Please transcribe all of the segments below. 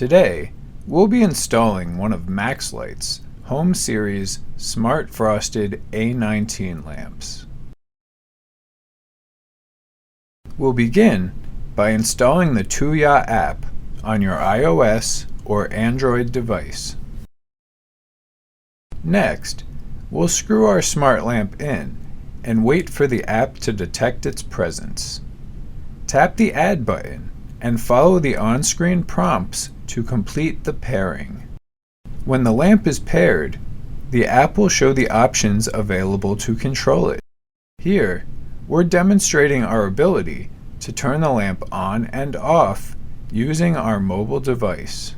Today, we'll be installing one of MaxLite's Home Series Smart Frosted A19 lamps. We'll begin by installing the Tuya app on your iOS or Android device. Next, we'll screw our smart lamp in and wait for the app to detect its presence. Tap the Add button and follow the on-screen prompts to complete the pairing. When the lamp is paired, the app will show the options available to control it. Here, we're demonstrating our ability to turn the lamp on and off using our mobile device.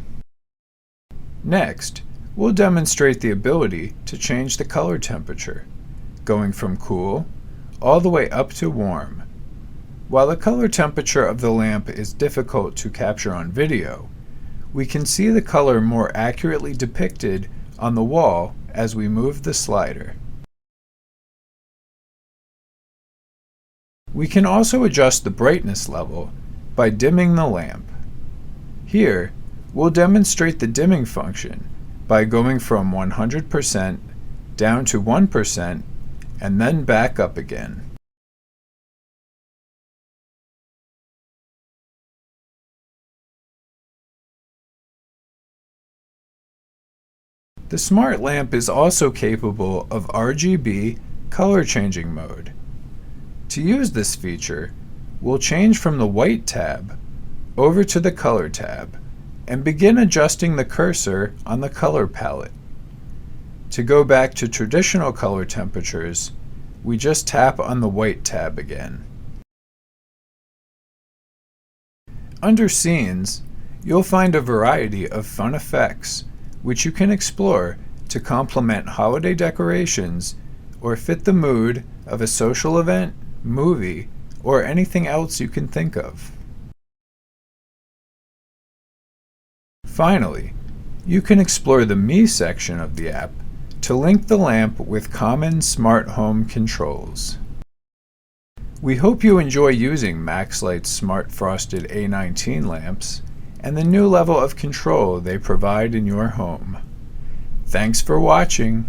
Next, we'll demonstrate the ability to change the color temperature, going from cool all the way up to warm. While the color temperature of the lamp is difficult to capture on video, we can see the color more accurately depicted on the wall as we move the slider. We can also adjust the brightness level by dimming the lamp. Here, we'll demonstrate the dimming function by going from 100% down to 1% and then back up again. The smart lamp is also capable of RGB color changing mode. To use this feature, we'll change from the white tab over to the color tab and begin adjusting the cursor on the color palette. To go back to traditional color temperatures, we just tap on the white tab again. Under Scenes, you'll find a variety of fun effects which you can explore to complement holiday decorations or fit the mood of a social event, movie, or anything else you can think of. Finally, you can explore the Me section of the app to link the lamp with common smart home controls. We hope you enjoy using MaxLite's Smart Frosted A19 lamps and the new level of control they provide in your home. Thanks for watching.